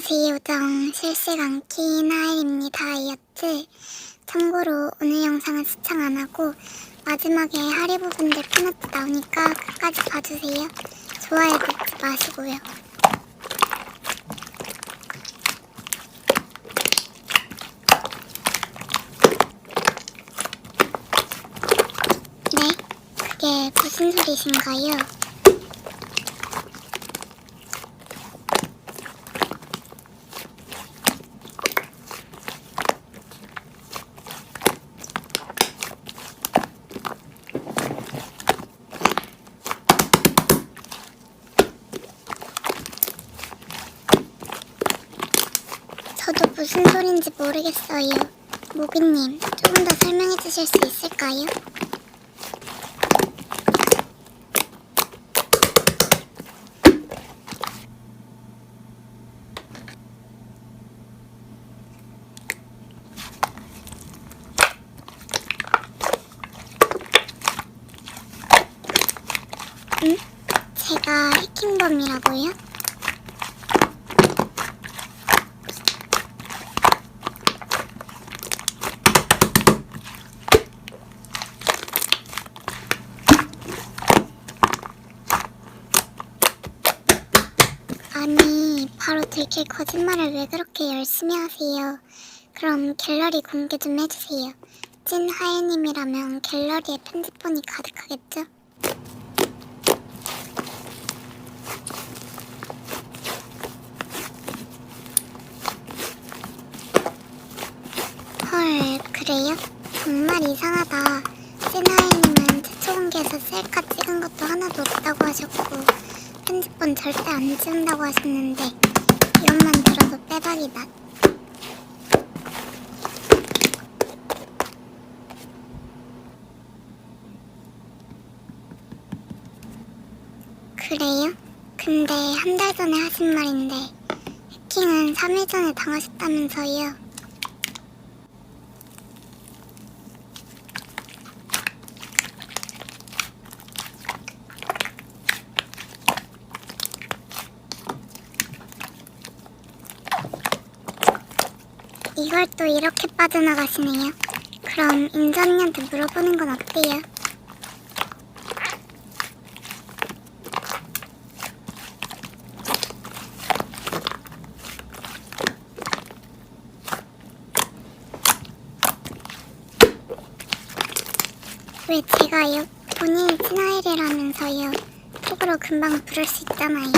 안녕하세요. 요정 실시간 키 나일입니다. 다이어트. 참고로 오늘 영상은 시청 안하고 마지막에 하리 부분들 펴놓고 나오니까 끝까지 봐주세요. 좋아요 놓지 마시고요. 네? 그게 무슨 소리신가요? 저도 무슨 소린지 모르겠어요. 모기님, 조금 더 설명해 주실 수 있을까요? 응? 제가 해킹범이라고요? 아니, 바로 들킬 거짓말을 왜 그렇게 열심히 하세요? 그럼 갤러리 공개 좀 해주세요. 찐 하예님이라면 갤러리에 편집본이 가득하겠죠? 헐, 그래요? 정말 이상하다. 찐 하예님은 최초 공개에서 셀카 찍은 것도 하나도 없다고 하셨고 편집본 절대 안 지운다고 하셨는데 이것만 들어도 빼박이다. 그래요? 근데 한 달 전에 하신 말인데 해킹은 3일 전에 당하셨다면서요. 이걸 또 이렇게 빠져나가시네요. 그럼 인전이한테 물어보는 건 어때요? 왜 제가요? 본인이 친아이래라면서요. 속으로 금방 부를 수 있잖아요.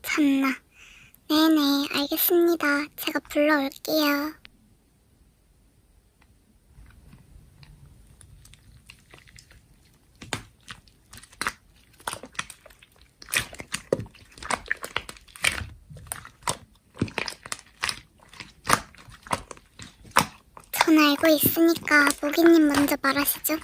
참나. 네네, 알겠습니다. 제가 불러올게요. 전 알고 있으니까 모기님 먼저 말하시죠.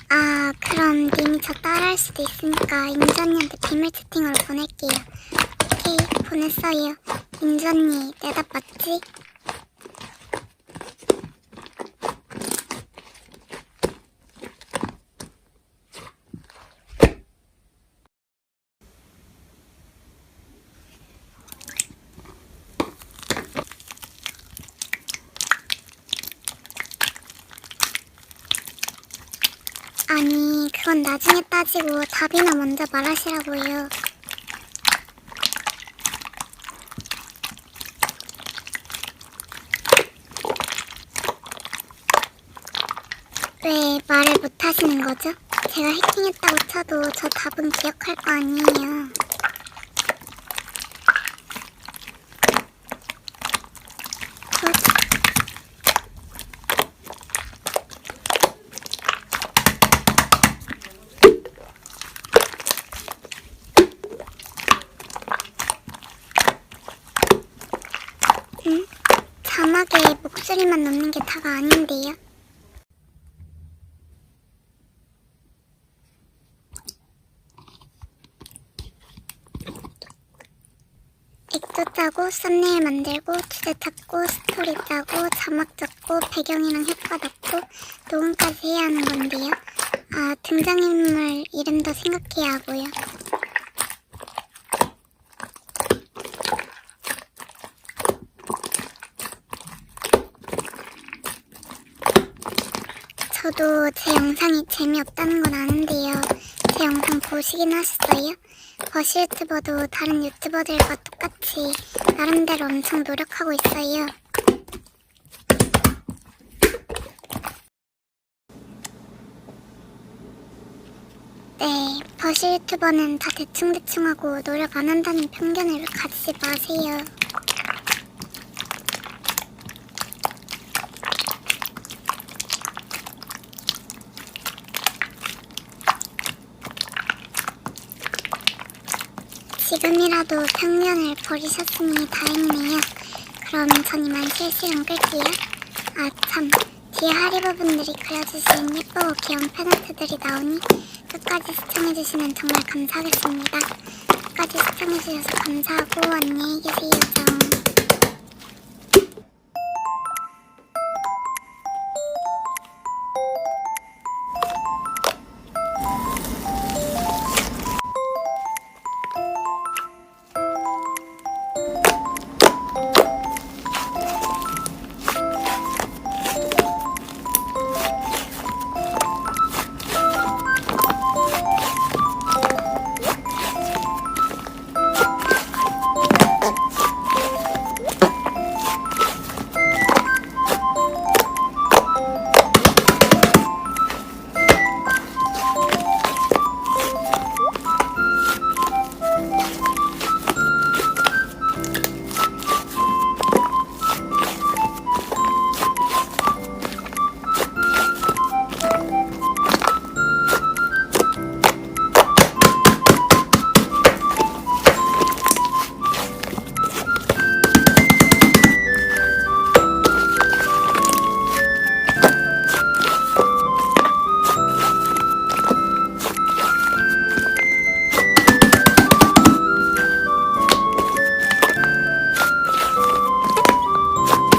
아, 그럼 님이 저 따라할 수도 있으니까 인전이한테 비밀 채팅으로 보낼게요. 오케이, 보냈어요. 인전이 내 답 맞지? 아니, 그건 나중에 따지고 답이나 먼저 말하시라고요. 왜 말을 못 하시는 거죠? 제가 해킹했다고 쳐도 저 답은 기억할 거 아니에요. 자막에 목소리만 넣는 게 다가 아닌데요. 빅도 짜고 썸네일 만들고 주제 찾고 스토리 짜고 자막 적고 배경이랑 효과 넣고 녹음까지 해야 하는 건데요. 아, 등장인물 이름도 생각해야 하고요. 저도 제 영상이 재미없다는 건 아는데요. 제 영상 보시긴 하셨어요? 버시 유튜버도 다른 유튜버들과 똑같이 나름대로 엄청 노력하고 있어요. 네, 버시 유튜버는 다 대충대충 하고 노력 안 한다는 편견을 가지지 마세요. 지금이라도 편견을 버리셨으니 다행이네요. 그럼 전 이만 실시간 끌게요. 아 참, 뒤에 하리보분들이 그려주신 예쁘고 귀여운 팬아트들이 나오니 끝까지 시청해주시면 정말 감사하겠습니다. 끝까지 시청해주셔서 감사하고 안녕히 계세요. 정.